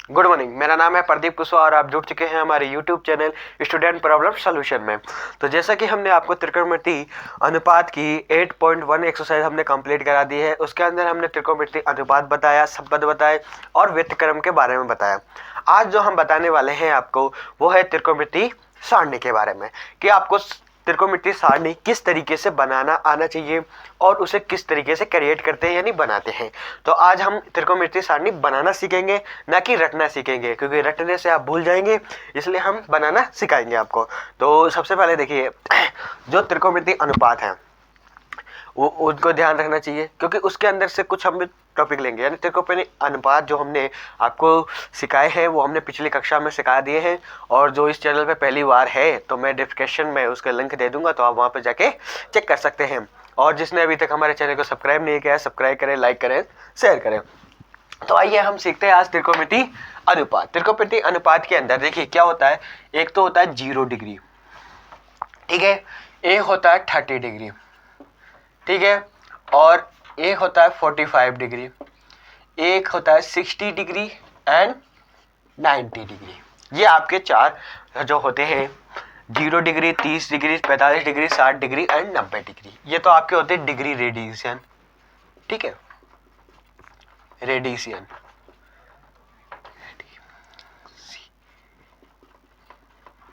Good morning, मेरा नाम है प्रदीप कुशवाहा और आप जुड़ चुके हैं हमारे YouTube channel student problem solution में। तो जैसा कि हमने आपको त्रिकोणमिति अनुपात की 8.1 एक्सरसाइज हमने कंप्लीट करा दी है। उसके अंदर हमने त्रिकोणमिति अनुपात बताया, संपद बताए और व्यतिक्रम के बारे में बताया। आज जो हम बताने वाले हैं आपको वो है त्रिकोणमिति सारणी के बारे में, कि आपको त्रिकोणमिति सारणी किस तरीके से बनाना आना चाहिए और उसे किस तरीके से क्रिएट करते हैं यानी बनाते हैं। तो आज हम त्रिकोणमिति सारणी बनाना सीखेंगे, ना कि रटना सीखेंगे, क्योंकि रटने से आप भूल जाएंगे, इसलिए हम बनाना सिखाएंगे आपको। तो सबसे पहले देखिए, जो त्रिकोणमिति अनुपात है वो उनको ध्यान रखना चाहिए, क्योंकि उसके अंदर से कुछ हम टॉपिक लेंगे। यानी त्रिकोणमिति अनुपात जो हमने आपको सिखाए हैं वो हमने पिछली कक्षा में सिखा दिए हैं, और जो इस चैनल पे पहली बार है तो मैं डिस्क्रिप्शन में उसका लिंक दे दूंगा, तो आप वहाँ पे जाके चेक कर सकते हैं। और जिसने अभी तक हमारे चैनल को सब्सक्राइब नहीं किया है, सब्सक्राइब करें, लाइक करें, शेयर करें। तो आइए हम सीखते हैं आज त्रिकोणमिति अनुपात। त्रिकोणमिति अनुपात के अंदर देखिए क्या होता है। एक तो होता है 0 डिग्री, ठीक है, एक होता है 30 डिग्री, ठीक है, और एक होता है 45 डिग्री, एक होता है 60 डिग्री एंड 90 डिग्री। ये आपके चार जो होते हैं, 0 degree, 30 degree, 45 degree, 60 degree and 90 degree. ये तो आपके होते हैं डिग्री रेडियन, ठीक है, रेडियन,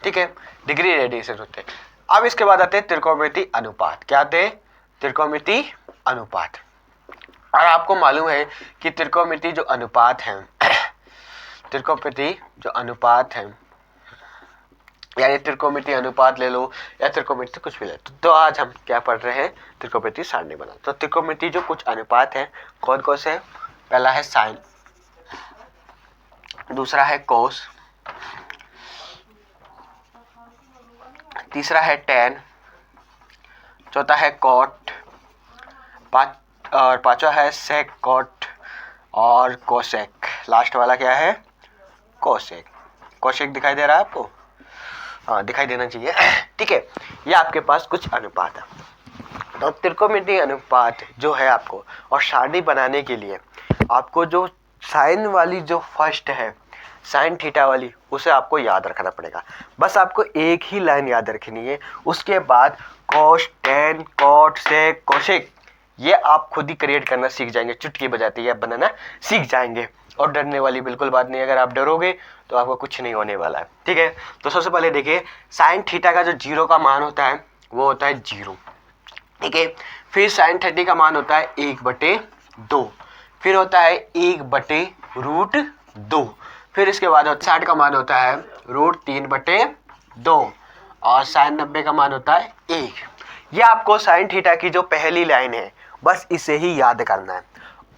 ठीक है, डिग्री रेडियन होते हैं। अब इसके बाद आते हैं त्रिकोणमिति अनुपात। क्या आते हैं? त्रिकोणमिति अनुपात। और आपको मालूम है कि त्रिकोणमिति जो अनुपात है, त्रिकोणमिति जो अनुपात है, यानी त्रिकोणमिति अनुपात ले लो या त्रिकोणमिति कुछ भी ले लो, तो आज हम क्या पढ़ रहे हैं? त्रिकोणमिति सारणी बना। तो त्रिकोणमिति जो कुछ अनुपात है कौन कौन से? पहला है साइन, दूसरा है कोस, तीसरा है टेन, चौथा है कॉट, और पांचवा है सेक कॉट और कोसेक। लास्ट वाला क्या है? कोसेक। कोसेक दिखाई दे रहा है आपको? हाँ, दिखाई देना चाहिए, ठीक है। ये आपके पास कुछ अनुपात है। तो त्रिकोणमिति अनुपात जो है आपको, और सारणी बनाने के लिए आपको जो साइन वाली जो फर्स्ट है, साइन थीटा वाली, उसे आपको याद रखना पड़ेगा। बस आपको एक ही लाइन याद रखनी है। उसके बाद कोस, टेन, कॉट, सेक, कोसेक, ये आप खुद ही क्रिएट करना सीख जाएंगे, चुटकी बजाते ही बनाना सीख जाएंगे। और डरने वाली बिल्कुल बात नहीं, अगर आप डरोगे तो आपको कुछ नहीं होने वाला है, ठीक है। तो सबसे पहले देखिए, साइन थीटा का जो 0 का मान होता है वो होता है 0, ठीक है। फिर साइन 30 का मान होता है 1/2, फिर होता है 1/√2, फिर इसके बाद 60 का मान होता है √3/2, और साइन 90 का मान होता है 1। ये आपको साइन थीटा की जो पहली लाइन है, बस इसे ही याद करना है।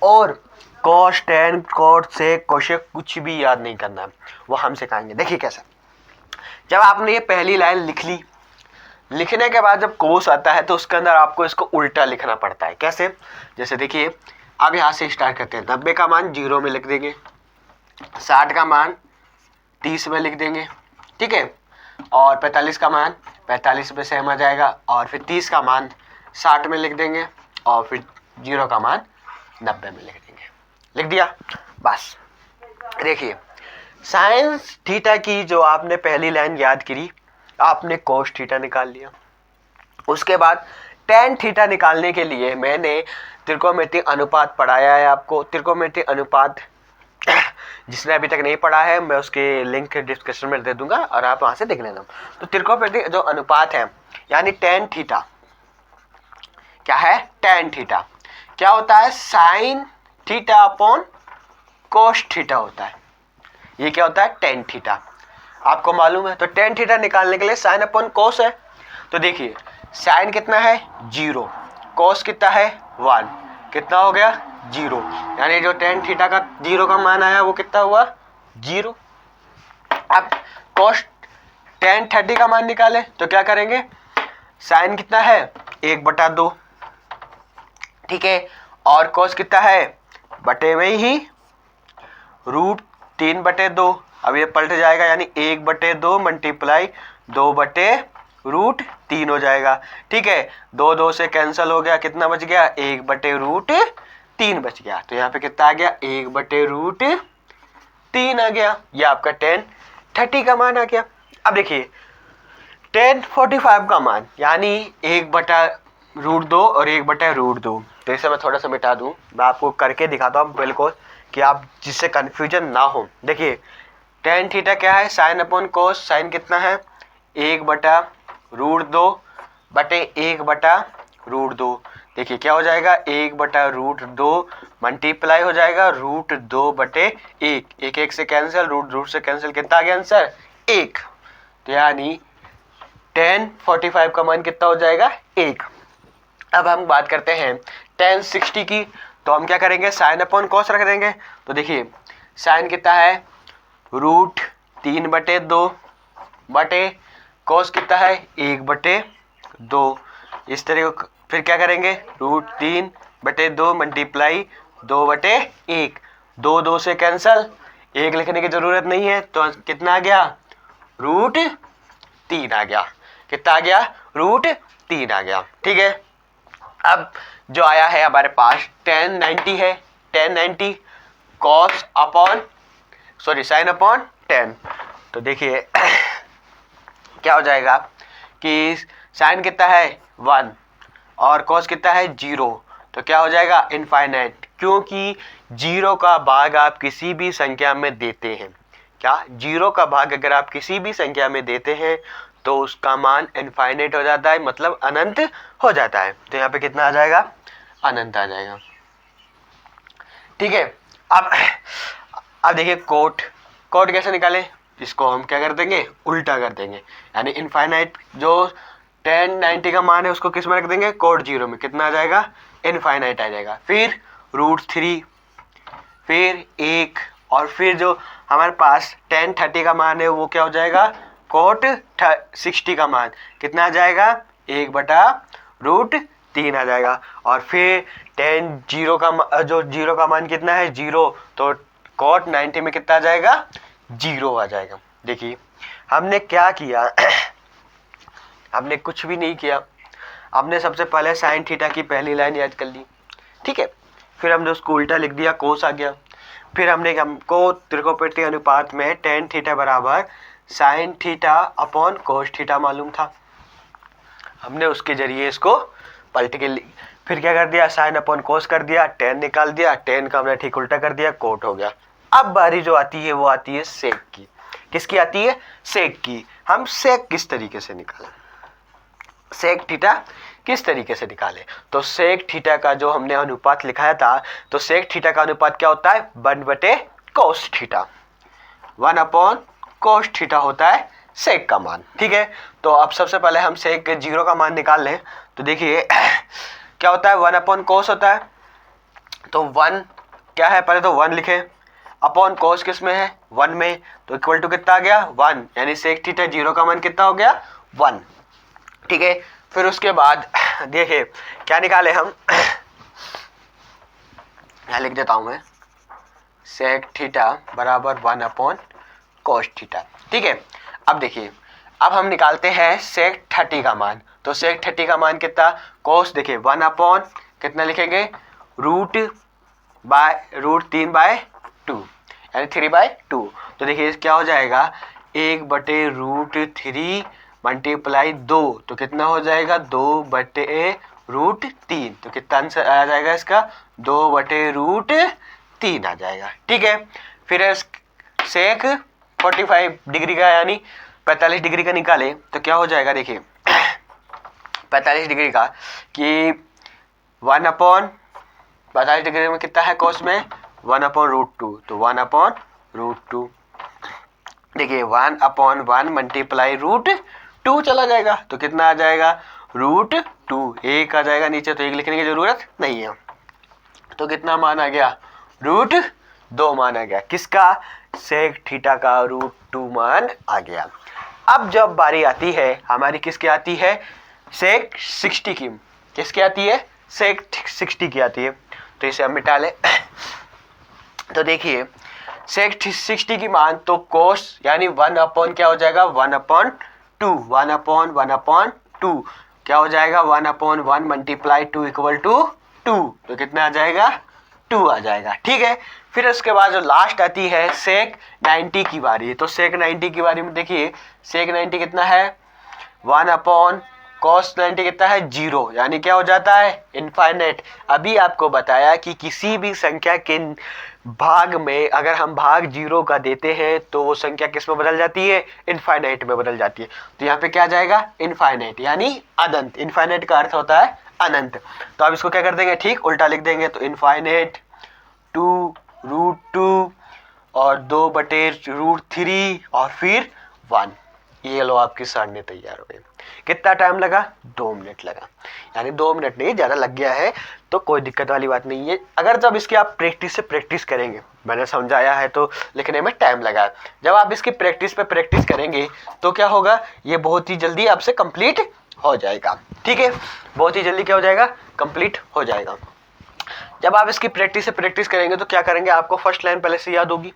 और कॉस, टेन, कॉट, सेक, कोसेक कुछ भी याद नहीं करना है, वो हम सिखाएंगे। देखिए कैसे। जब आपने ये पहली लाइन लिख ली, लिखने के बाद जब कोस आता है तो उसके अंदर आपको इसको उल्टा लिखना पड़ता है। कैसे? जैसे देखिए, अब यहाँ से स्टार्ट करते हैं। 90 का मान 0 में लिख देंगे, 60 का मान 30 में लिख देंगे, ठीक है, और 45 का मान 45 में सेम आ जाएगा, और फिर 30 का मान 60 में लिख देंगे, और फिर 0 का मान 90 में लिख देंगे। लिख दिया? बस। देखिए, साइन थीटा की जो आपने पहली लाइन याद करी, आपने कोस थीटा निकाल लिया। उसके बाद टेन थीटा निकालने के लिए मैंने त्रिकोणमिति अनुपात पढ़ाया है आपको। त्रिकोणमिति अनुपात जिसने अभी तक नहीं पढ़ा है, मैं उसके लिंक डिस्क्रिप्शन में दे दूंगा और आप वहां से देख लेना। तो त्रिकोणमिति जो अनुपात है, यानी टेन थीटा, क्या है? टेन थीटा क्या होता है? Sine theta upon cos theta होता है। ये क्या होता है? Tan theta. आपको मालूम है। तो टेन थीटा निकालने के लिए साइन अपॉन कोस है। तो देखिए, साइन कितना है? 0, कोस कितना है? 1, कितना हो गया? 0। यानी जो टेन थीटा का 0 का मान आया वो कितना हुआ? 0। अब कोस टेन 30 का मान निकाले तो क्या करेंगे? साइन कितना है? 1/2, ठीक है, और कोस कितना है? बटे में ही √3/2। अब ये पलट जाएगा, यानी 1/2 मल्टीप्लाई 2/√3 हो जाएगा, ठीक है। 2 से कैंसिल हो गया, कितना बच गया? 1/√3 बच गया। तो यहाँ पे कितना आ गया? 1/√3 3 आ गया। ये आपका tan 30 का मान आ गया। अब देखिए tan 45 का मान यानी 1/√2 और 1/√2। तो इसे मैं थोड़ा सा मिटा दूं, मैं आपको करके दिखाता हूँ बिल्कुल कि आप जिससे कन्फ्यूजन ना हो। देखिए tan थीटा क्या है, साइन अपॉन कोस। साइन कितना है 1/√2 बटे 1/√2। देखिए क्या हो जाएगा 1/√2 मल्टीप्लाई हो जाएगा √2 बटे 1। 1 से कैंसिल, रूट से कैंसिल, कितना आ गया आंसर 1। तो यानी tan 45 का मान कितना हो जाएगा 1। अब हम बात करते हैं tan 60 की। तो हम क्या करेंगे साइन अपॉन कॉस रख देंगे। तो देखिए साइन कितना है √3/2 बटे कॉस कितना है 1/2। इस तरह फिर क्या करेंगे √3/2 मल्टीप्लाई 2/1। 2 से कैंसल, 1 लिखने की जरूरत नहीं है। तो कितना आ गया √3 आ गया। कितना आ गया √3 आ गया। ठीक है। अब जो आया है हमारे पास tan 90 है। tan 90 cos upon sine upon tan। तो देखिए क्या हो जाएगा कि साइन कितना है 1 और कॉस कितना है 0। तो क्या हो जाएगा इनफाइनाइट, क्योंकि 0 का भाग आप किसी भी संख्या में देते हैं। क्या 0 का भाग अगर आप किसी भी संख्या में देते हैं तो उसका मान इनफाइनाइट हो जाता है, मतलब अनंत हो जाता है। तो यहाँ पे कितना आ जाएगा अनंत आ जाएगा। ठीक है। अब देखिए कोट कैसे निकालें। इसको हम क्या कर देंगे उल्टा कर देंगे, यानी इनफाइनाइट जो tan 90 का मान है उसको किस में रख देंगे कोट 0 में। कितना आ जाएगा इनफाइनाइट आ जाएगा। फिर √3 फिर 1 और फिर जो हमारे पास tan 30 का मान है वो क्या हो जाएगा कोट 60 का मान। कितना आ जाएगा 1/√3 आ जाएगा। और फिर tan 0 का जो 0 का मान कितना है 0, तो कोट 90 में कितना आ जाएगा 0 आ जाएगा। देखिए हमने क्या किया हमने कुछ भी नहीं किया। हमने सबसे पहले साइन थीटा की पहली लाइन याद कर ली। ठीक है। फिर हमने उसको उल्टा लिख दिया, कोस आ गया। फिर हमको त्रिकोणमितीय अनुपात में tan थीटा बराबर sine theta upon cos theta मालूम था। हमने उसके जरिए इसको पलट के फिर क्या कर दिया साइन अपॉन कोस कर दिया, tan निकाल दिया, tan का हमने ठीक उल्टा कर दिया, कोट हो गया। अब बारी जो आती है वो आती है सेक की। किसकी आती है सेक की। हम सेक किस तरीके से निकालें, सेक थीटा किस तरीके से निकालें। तो सेक थीटा का जो हमने अनुपात लिखाया था, तो सेक थीटा का अनुपात क्या होता है 1/cos थीटा। 1/cos थीटा होता है सेक का मान। ठीक है। तो अब सबसे पहले हम सेक 0 का मान निकाल लें। तो देखिए क्या होता है 1/cos होता है। तो 1 क्या है पहले तो 1 लिखें, अपॉन कोस किस में है 1 में, तो इक्वल टू कितना आ गया 1, यानी सेक थीटा 0 का मान कितना हो गया 1। ठीक है। फिर उसके बाद देखिए क्या निकाले हम यहाँ लिख देता हूं मैं सेक थीटा बराबर 1/cos थीटा। ठीक है। अब देखिए अब हम निकालते हैं सेक 30 का मान। तो सेक 30 का मान कितना कोस, देखिए 1 कितना लिखेंगे √3/2 यानी 3/2। तो देखिए क्या हो जाएगा 1/√3 मल्टीप्लाई 2, तो कितना हो जाएगा 2/√3। तो कितना आंसर आ जाएगा इसका 2/√3 आ जाएगा। ठीक है। फिर सेक 45 डिग्री का यानी 45 डिग्री का निकाले तो क्या हो जाएगा देखिए 45 डिग्री का कि 45 डिग्री में कितना है कोस में 1/√2, तो 1/√2। देखिए 1/1 मल्टीप्लाई √2 चला जाएगा, तो कितना आ जाएगा √2। 1 आ जाएगा नीचे, तो 1 लिखने की जरूरत नहीं है। तो कितना मान आ गया √2 मान आ गया। किसका सेक थीटा का √2 मान आ गया। अब जब बारी आती है हमारी किसकी आती है सेक 60 की। किसकी आती है सेक 60 की आती है। तो इसे हम मिटा लें। तो देखिए सेक 60 की मान तो कोस यानी 1/, क्या हो जाएगा 1/2, 1/1/2 क्या हो जाएगा 1/1 मल्टीप्लाई 2 इक्वल टू 2, तो कितना आ जाएगा 2 आ जाएगा। ठीक है। फिर उसके बाद जो लास्ट आती है सेक 90 की बारी। तो सेक 90 की बारी में देखिए सेक 90 कितना है 1 अपॉन कॉस 90 कितना है 0, यानी क्या हो जाता है इनफाइनाइट। अभी आपको बताया कि किसी भी संख्या के भाग में अगर हम भाग 0 का देते हैं तो वो संख्या किस में बदल जाती है इनफाइनाइट में बदल जाती है। तो यहाँ पे क्या आ जाएगा इनफाइनाइट यानी अनंत। इनफाइनाइट का अर्थ होता है अनंत। तो आप इसको क्या कर देंगे ठीक उल्टा लिख देंगे। तो इनफाइनाइट 2√2 और 2/√3 और फिर 1। ये लो आपकी सारणी तैयार हो गई। कितना टाइम लगा 2 मिनट लगा, यानी 2 मिनट नहीं ज़्यादा लग गया है तो कोई दिक्कत वाली बात नहीं है। अगर जब इसकी आप प्रैक्टिस से प्रैक्टिस करेंगे, मैंने समझाया है तो लिखने में टाइम लगा, जब आप इसकी प्रैक्टिस पे प्रैक्टिस करेंगे तो क्या होगा ये बहुत ही जल्दी आपसे कंप्लीट हो जाएगा। ठीक है, बहुत ही जल्दी क्या हो जाएगा कंप्लीट हो जाएगा। जब आप इसकी प्रैक्टिस से प्रैक्टिस करेंगे तो क्या करेंगे आपको फर्स्ट लाइन पहले से याद होगी,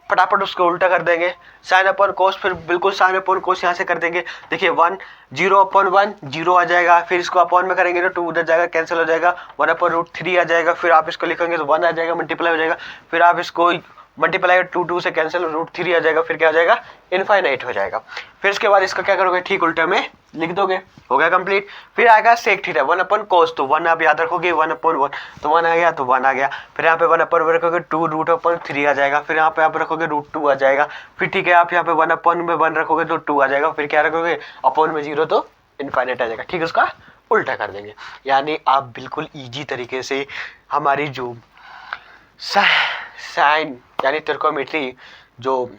फटाफट उसको उल्टा कर देंगे साइन अपॉन कोस, फिर बिल्कुल साइन अपॉन कोस यहाँ से कर देंगे। देखिए 1 0 अपॉन 1 0 आ जाएगा, फिर इसको अपॉन में करेंगे तो 2 उधर जाएगा कैंसिल हो जाएगा, 1/√3 आ जाएगा, फिर आप इसको लिखेंगे तो 1 आ जाएगा मल्टीप्लाई हो जाएगा, फिर आप इसको मल्टीप्लाई 2 से कैंसिल √3 आ जाएगा, फिर क्या हो जाएगा इनफाइनाइट हो जाएगा। फिर इसके बाद इसका क्या करोगे ठीक उल्टा में लिख दोगे, हो गया कंप्लीट। फिर आएगा सेक थीटा 1 अपॉन कोस, तो 1 आप याद रखोगे 1 अपॉन 1 तो 1 आ गया तो 1 आ गया। फिर यहाँ पे 1 अपॉन 1 रखोगे 2√3 आ जाएगा, फिर यहाँ पे आप रखोगे √2 आ जाएगा, फिर ठीक है आप यहाँ पे 1 अपॉन में 1 रखोगे तो 2 आ जाएगा, फिर क्या रखोगे अपॉन में 0 तो इनफाइनाइट आ जाएगा। ठीक है, उसका उल्टा कर देंगे। यानी आप बिल्कुल ईजी तरीके से हमारी जो साइन यानी त्रिकोणमिति जो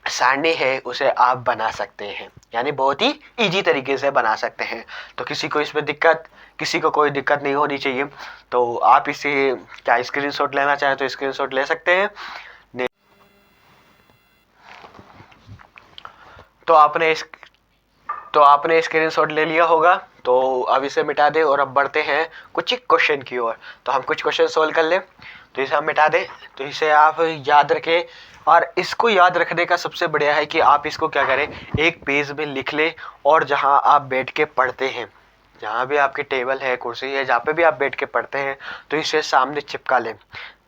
सारणी है उसे आप बना सकते हैं, यानी बहुत ही इजी तरीके से बना सकते हैं। तो किसी को इसमें किसी को कोई दिक्कत नहीं होनी चाहिए। तो आप इसे क्या स्क्रीनशॉट लेना चाहें तो स्क्रीनशॉट ले सकते हैं। तो आपने स्क्रीनशॉट ले लिया होगा, तो अब इसे मिटा दें और अब बढ़ते हैं कुछ क्वेश्चन की ओर। तो हम कुछ क्वेश्चन सोल्व कर लें, तो इसे हम मिटा दें। तो इसे आप याद रखें, और इसको याद रखने का सबसे बढ़िया है कि आप इसको क्या करें एक पेज में लिख लें, और जहां आप बैठ के पढ़ते हैं, जहाँ भी आपकी टेबल है कुर्सी है जहाँ पे भी आप बैठ के पढ़ते हैं तो इसे सामने चिपका लें।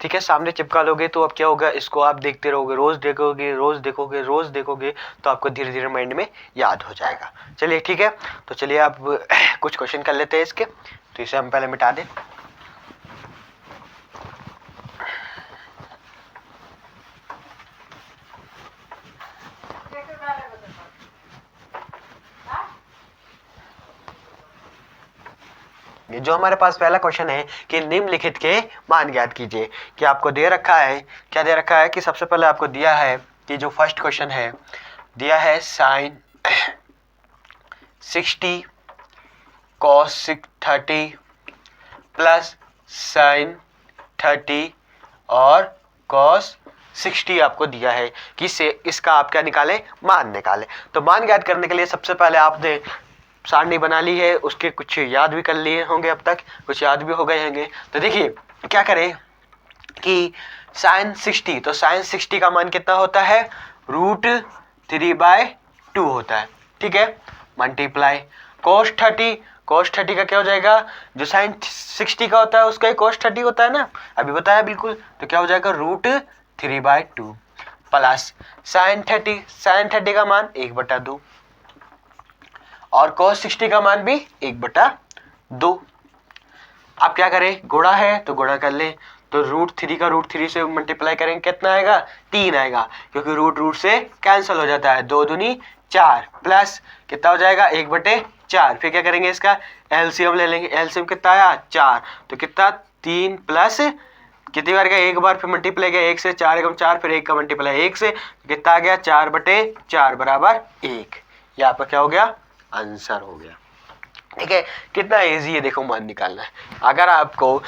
ठीक है, सामने चिपका लोगे तो अब क्या होगा इसको आप देखते रहोगे, रोज देखोगे रोज देखोगे रोज देखोगे, तो आपको धीरे धीरे माइंड में याद हो जाएगा। चलिए ठीक है, तो चलिए आप कुछ क्वेश्चन कर लेते हैं इसके। तो इसे हम पहले मिटा दें। जो हमारे पास पहला क्वेश्चन है कि निम्नलिखित के मान ज्ञात कीजिए, कि आपको दे रखा है, क्या दे रखा है कि सबसे पहले आपको दिया है कि जो फर्स्ट क्वेश्चन है दिया है साइन 60 कॉस 30 प्लस साइन 30 और कॉस 60 आपको दिया है कि से इसका आप क्या निकाले मान निकाले। तो मान ज्ञात करने के लिए सबसे पहले आपने सारणी बना ली है, उसके कुछ याद भी कर लिए होंगे, अब तक कुछ याद भी हो गए होंगे। तो देखिए क्या करें कि साइन 60, तो साइन 60 का मान कितना होता है √3/2 होता है। ठीक है, मल्टीप्लाई कोस 30 का क्या हो जाएगा, जो साइन 60 का होता है उसका ही कोस 30 होता है ना, अभी बताया बिल्कुल। तो क्या हो जाएगा √3/2 प्लस साइन 30 का मान 1/2 और cos 60 का मान भी 1/2। आप क्या करें, गुणा है तो गुणा कर लें, तो √3 का √3 से मल्टीप्लाई करेंगे कितना आएगा 3 आएगा, क्योंकि रूट से कैंसिल हो जाता है, 2 दूनी 4 प्लस कितना हो जाएगा 1/4। फिर क्या करेंगे इसका एलसीएम ले लेंगे, एलसीएम कितना आया 4, तो कितना 3 प्लस कितनी बार गया एक बार, फिर मल्टीप्लाई गया 1 से 4 एकम 4, फिर 1 का मल्टीप्लाई 1 से कितना आ गया 4/4 बराबर 1। ये आपका क्या हो गया आंसर हो गया। ठीक है, कितना इजी है देखो मान निकालना है। अगर आपको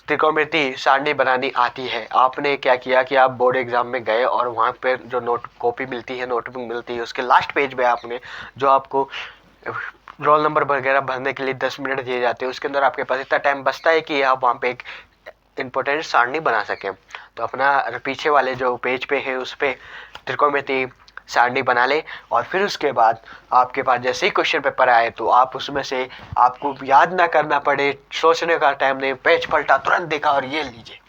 त्रिकोणमिति सारणी बनानी आती है, आपने क्या किया कि आप बोर्ड एग्जाम में गए और वहाँ पे जो नोट कॉपी मिलती है नोटबुक मिलती है उसके लास्ट पेज पे आपने जो आपको रोल नंबर वगैरह भरने के लिए 10 मिनट दिए जाते हैं, उसके अंदर आपके पास इतना टाइम बचता है कि आप वहाँ पे एक इम्पोर्टेंट सारणी बना सकें। तो अपना पीछे वाले जो पेज पे है उस पर त्रिकोणमिति सारणी बना ले, और फिर उसके बाद आपके पास जैसे ही क्वेश्चन पेपर आए तो आप उसमें से आपको याद ना करना पड़े, सोचने का टाइम नहीं, पेज पलटा तुरंत देखा और ये लीजिए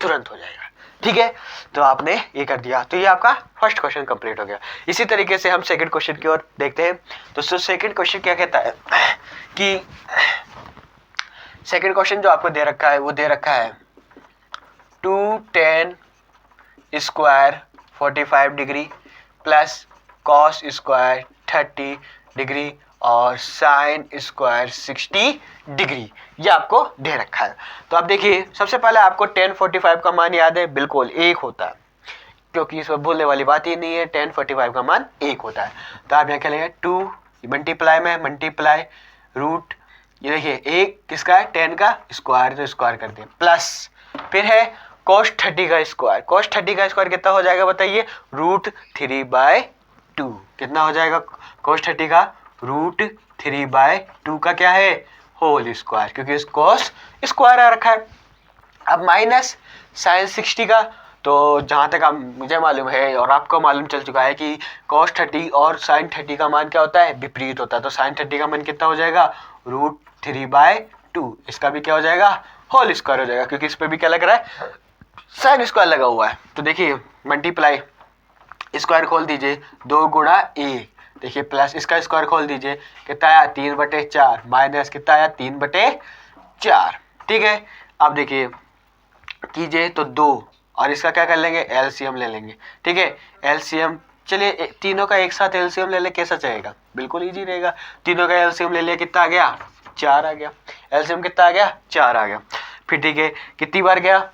तुरंत हो जाएगा। ठीक है, तो आपने ये कर दिया, तो ये आपका फर्स्ट क्वेश्चन कंप्लीट हो गया। इसी तरीके से हम सेकंड क्वेश्चन की ओर देखते हैं। तो सेकंड क्वेश्चन क्या कहता है कि सेकंड क्वेश्चन जो आपको दे रखा है वो दे रखा है 2tan square 45 degree plus cos square 30 degree और साइन स्क्वायर 60 डिग्री, ये आपको दे रखा है। तो आप देखिए, सबसे पहले आपको tan 45 का मान याद है, बिल्कुल 1 होता है, क्योंकि इसमें भूलने वाली बात ही नहीं है, tan 45 का मान 1 होता है। तो आप यहाँ क्या लेंगे, 2 मल्टीप्लाई में मल्टीप्लाई रूट, ये देखिए 1 किसका है, tan का स्क्वायर, तो स्क्वायर कर दिया, प्लस फिर है cos 30 का स्क्वायर। cos 30 का स्क्वायर कितना हो जाएगा बताइए, √3/2। कितना हो जाएगा cos 30 का, √3/2 का क्या है, होल स्क्वायर, क्योंकि cos स्क्वायर आ रखा है। अब माइनस साइन 60 का, तो जहाँ तक मुझे मालूम है और आपको मालूम चल चुका है कि cos 30 और sin 30 का मान क्या होता है, विपरीत होता है। तो sin 30 का मान कितना हो जाएगा, √3/2। इसका भी क्या हो जाएगा, होल स्क्वायर हो जाएगा, क्योंकि इस पर भी क्या लग रहा है, साइन स्क्वायर लगा हुआ है। तो देखिए मल्टीप्लाई, स्क्वायर खोल दीजिए, 2 गुणा 1, देखिए प्लस इसका स्क्वायर खोल दीजिए, कितना आया 3/4, माइनस कितना आया 3/4। ठीक है, अब देखिए कीजिए तो 2, और इसका क्या कर लेंगे, एलसीएम ले लेंगे। ठीक है, एलसीएम, चलिए तीनों का एक साथ एलसीएम ले ले, कैसा चलेगा, बिल्कुल इजी रहेगा। तीनों का एलसीएम ले लिया, कितना आ गया, 4 आ गया। एलसीएम कितना आ गया, 4 आ गया। फिर ठीक है, कितनी बार गया,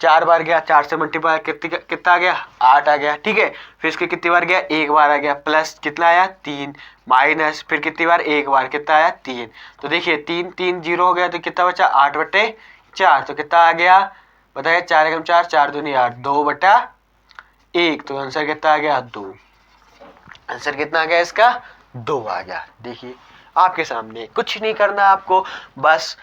4 बार गया, 4 से मल्टीप्लाई कितना आ गया, 8 आ गया। ठीक है, फिर इसके कितनी बार गया, 1 बार आ गया, प्लस कितना आया 3, माइनस फिर कितनी बार, 1 बार, कितना आया 3। तो देखिए 3 3 0 हो गया, तो कितना बचा 8/4। तो कितना आ गया बताइए, 4 एकम 4, 4 दूनी 8, 2/1। तो आंसर कितना आ गया, 2। आंसर कितना आ गया इसका, 2 आ गया। देखिए आपके सामने कुछ नहीं करना आपको, बस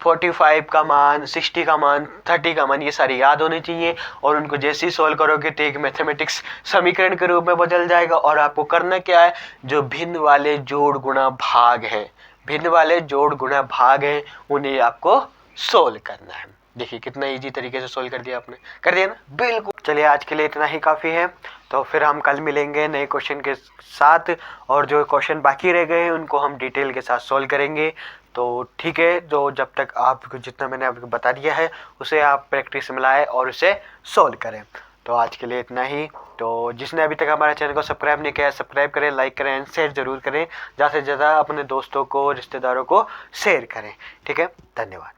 45 का मान, 60 का मान, 30 का मान, ये सारी याद होनी चाहिए, और उनको जैसे ही सॉल्व करोगे तो एक मैथमेटिक्स समीकरण के रूप में बदल जाएगा। और आपको करना क्या है, जो भिन्न वाले जोड़ गुणा भाग है, भिन्न वाले जोड़ गुणा भाग है, उन्हें आपको सॉल्व करना है। देखिए कितना इजी तरीके से सॉल्व कर दिया आपने, कर दिया ना, बिल्कुल। चलिए आज के लिए इतना ही काफ़ी है, तो फिर हम कल मिलेंगे नए क्वेश्चन के साथ, और जो क्वेश्चन बाकी रह गए हैं उनको हम डिटेल के साथ सॉल्व करेंगे। तो ठीक है, तो जब तक आपको जितना मैंने आपको बता दिया है उसे आप प्रैक्टिस में लाएं और उसे सॉल्व करें। तो आज के लिए इतना ही। तो जिसने अभी तक हमारे चैनल को सब्सक्राइब नहीं किया है, सब्सक्राइब करें, लाइक करें एंड शेयर जरूर करें, ज़्यादा से ज़्यादा अपने दोस्तों को, रिश्तेदारों को शेयर करें। ठीक है, धन्यवाद।